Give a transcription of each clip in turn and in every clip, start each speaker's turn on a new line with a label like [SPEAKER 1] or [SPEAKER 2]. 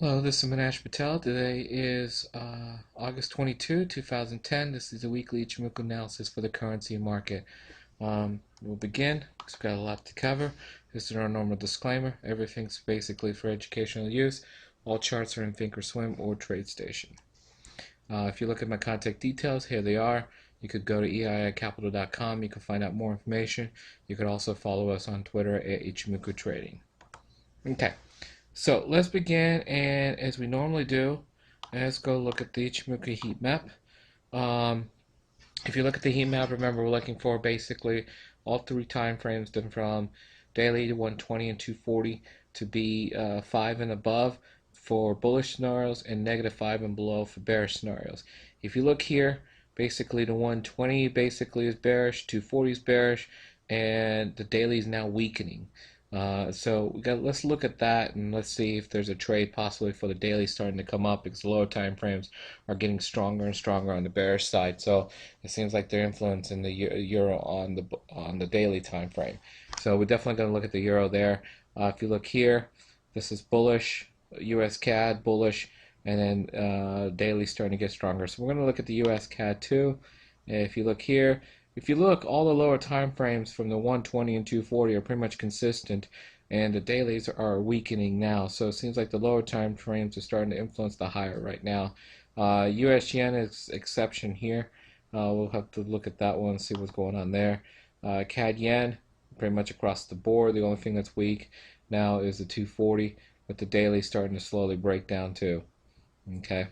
[SPEAKER 1] Hello, this is Manish Patel. Today is August 22, 2010. This is a weekly Ichimoku analysis for the currency market. We'll begin. We've got a lot to cover. This is our normal disclaimer. Everything's basically for educational use. All charts are in Thinkorswim or TradeStation. If you look at my contact details, here they are. You could go to eiicapital.com. You can find out more information. You could also follow us on Twitter at Ichimoku Trading. Okay. So let's begin, and as we normally do, let's go look at the Ichimoku heat map. If you look at the heat map, remember we're looking for basically all three time frames, from daily to 120 and 240 to be 5 and above for bullish scenarios and -5 and below for bearish scenarios. If you look here, basically the 120 basically is bearish, 240 is bearish, and the daily is now weakening. So let's look at that and let's see if there's a trade possibly for the daily starting to come up, because the lower time frames are getting stronger and stronger on the bearish side. So it seems like they're influencing the euro on the daily time frame. So we're definitely going to look at the euro there. If you look here, this is bullish, US CAD bullish, and then daily starting to get stronger. So we're going to look at the US CAD too. If you look here, all the lower time frames from the 120 and 240 are pretty much consistent, and the dailies are weakening now. So it seems like the lower time frames are starting to influence the higher right now. US yen is exception here. We'll have to look at that one, see what's going on there. CAD yen, pretty much across the board. The only thing that's weak now is the 240, but the daily starting to slowly break down too. Okay.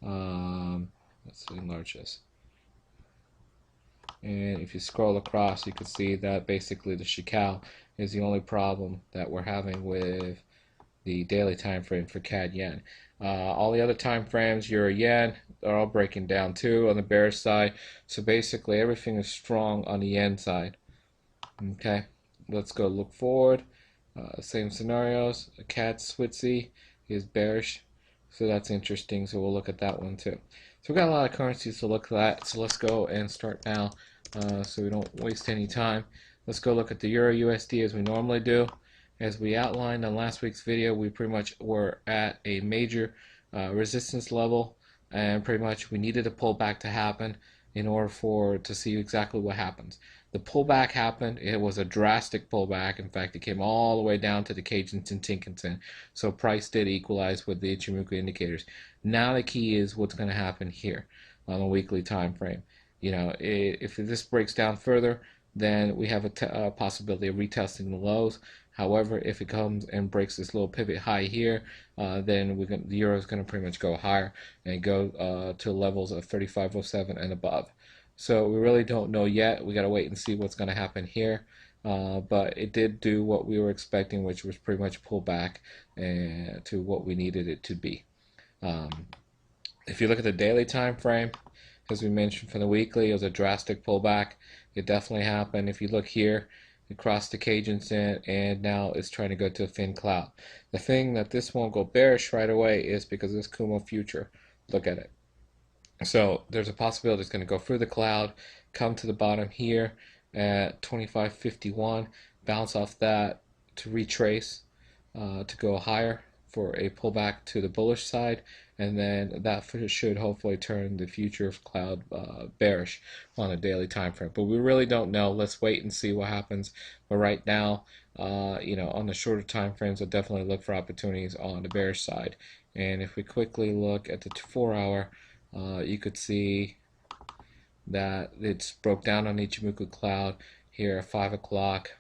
[SPEAKER 1] Let's enlarge this. And if you scroll across, you can see that basically the Shikao is the only problem that we're having with the daily time frame for CAD yen. All the other time frames, euro yen, are all breaking down too on the bearish side. So basically everything is strong on the yen side. Okay, let's go look forward. Same scenarios. CAD Switzy is bearish, so that's interesting. So we'll look at that one too. So we've got a lot of currencies to look at, so let's go and start now so we don't waste any time. Let's go look at the Euro USD as we normally do. As we outlined on last week's video, we pretty much were at a major resistance level, and pretty much we needed a pullback to happen in order to see exactly what happens. The pullback happened. It was a drastic pullback. In fact, it came all the way down to the Kijun-sen Tinkin-sen. So price did equalize with the Ichimoku indicators. Now the key is what's going to happen here on a weekly time frame. You know, if this breaks down further, then we have a possibility of retesting the lows. However, if it comes and breaks this little pivot high here, then the euro is going to pretty much go higher and go to levels of 35.07 and above. So we really don't know yet. We got to wait and see what's going to happen here. But it did do what we were expecting, which was pretty much pull back to what we needed it to be. If you look at the daily time frame, as we mentioned for the weekly, it was a drastic pullback. It definitely happened. If you look here, it crossed the Kijun-sen, and now it's trying to go to a thin cloud. The thing that this won't go bearish right away is because this Kumo future. Look at it. So there's a possibility it's going to go through the cloud, come to the bottom here at 25.51, bounce off that to retrace to go higher for a pullback to the bullish side, and then that should hopefully turn the future of cloud bearish on a daily time frame. But we really don't know. Let's wait and see what happens. But right now, on the shorter time frames, I'll definitely look for opportunities on the bearish side. And if we quickly look at the 4-hour, you could see that it's broke down on Ichimoku cloud here at 5 o'clock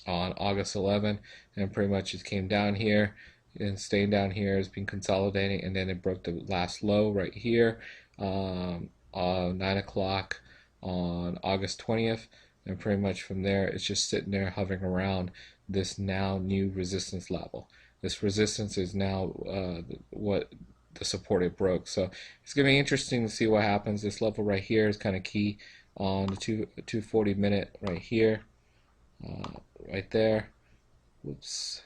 [SPEAKER 1] on August 11, and pretty much it came down here and staying down here, has been consolidating, and then it broke the last low right here on 9 o'clock on August 20th, and pretty much from there it's just sitting there hovering around this now new resistance level. This resistance is now what the support it broke. So it's going to be interesting to see what happens. This level right here is kind of key on the 240 minute right here, right there. Whoops.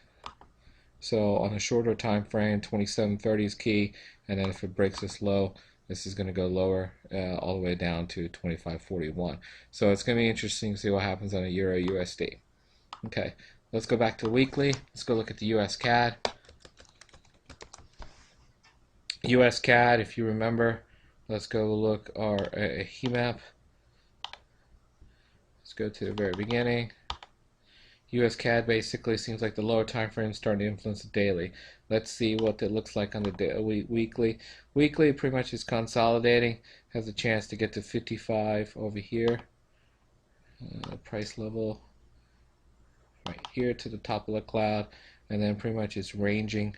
[SPEAKER 1] So on a shorter time frame, 27.30 is key, and then if it breaks this low, this is going to go lower all the way down to 25.41. So it's going to be interesting to see what happens on a Euro USD. Okay, let's go back to the weekly. Let's go look at the US CAD. US CAD, if you remember, let's go look our heat map. Let's go to the very beginning. US CAD basically seems like the lower time frame is starting to influence the daily. Let's see what it looks like on the weekly. Weekly pretty much is consolidating, has a chance to get to 55 over here. Price level right here to the top of the cloud, and then pretty much it's ranging,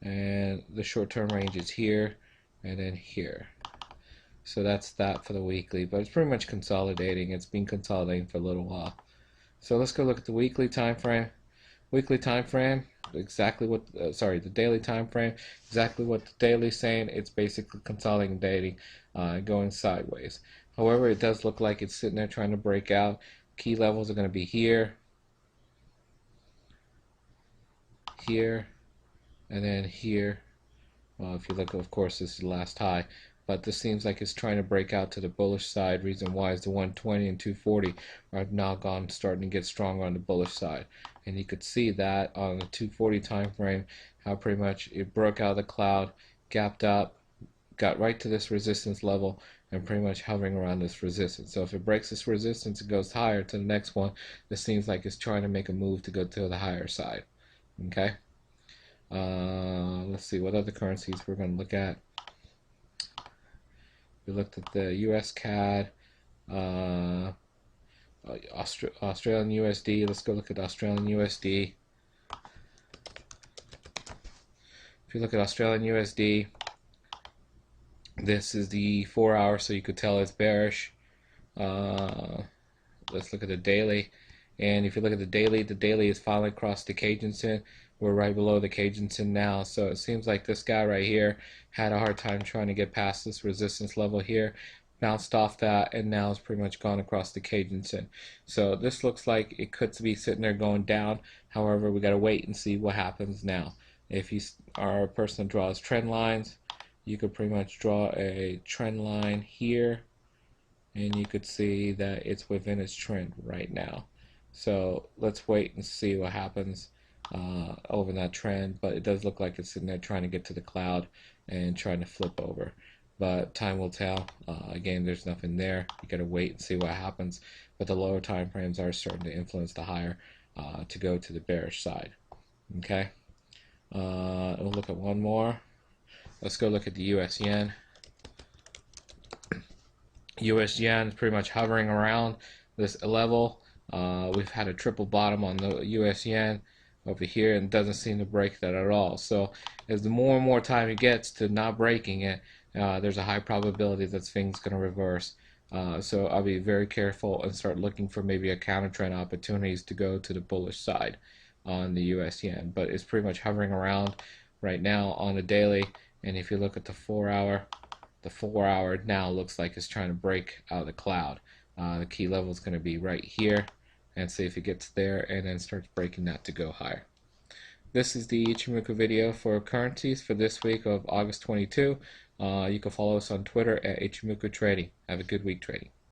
[SPEAKER 1] and the short-term range is here and then here. So that's that for the weekly, but it's pretty much consolidating. It's been consolidating for a little while. So let's go look at the weekly time frame. Weekly time frame, exactly what the daily time frame, exactly what the daily is saying. It's basically consolidating, going sideways. However, it does look like it's sitting there trying to break out. Key levels are going to be here, here, and then here. Well, if you look, of course, this is the last high, but this seems like it's trying to break out to the bullish side. Reason why is the 120 and 240 are now starting to get stronger on the bullish side, and you could see that on the 240 time frame, how pretty much it broke out of the cloud, gapped up, got right to this resistance level, and pretty much hovering around this resistance. So if it breaks this resistance, it goes higher to the next one. This seems like it's trying to make a move to go to the higher side. Okay. Let's see what other currencies we're going to look at. We looked at the US CAD, Australian USD. Let's go look at Australian USD. If you look at Australian USD, this is the 4 hour, so you could tell it's bearish. Let's look at the daily. And if you look at the daily is finally crossed the Kijun-sen. We're right below the Kijun-sen now, so it seems like this guy right here had a hard time trying to get past this resistance level here, bounced off that, and now it's pretty much gone across the Kijun-sen. So this looks like it could be sitting there going down. However, we got to wait and see what happens now. If you are a person that draws trend lines, you could pretty much draw a trend line here, and you could see that it's within its trend right now. So let's wait and see what happens over that trend, but it does look like it's sitting there trying to get to the cloud and trying to flip over, but time will tell. Again, there's nothing there. You gotta wait and see what happens, but the lower time frames are starting to influence the higher to go to the bearish side. Okay, we'll look at one more. Let's go look at the US yen. US yen is pretty much hovering around this level. We've had a triple bottom on the US yen over here, and doesn't seem to break that at all. So as the more and more time it gets to not breaking it, there's a high probability that things going to reverse. So I'll be very careful and start looking for maybe a counter trend opportunities to go to the bullish side on the US yen. But it's pretty much hovering around right now on the daily, and if you look at the 4 hour, the 4 hour now looks like it's trying to break out of the cloud. The key level is going to be right here, and see if it gets there and then starts breaking that to go higher. This is the Ichimoku video for currencies for this week of August 22. You can follow us on Twitter at Ichimoku Trading. Have a good week trading.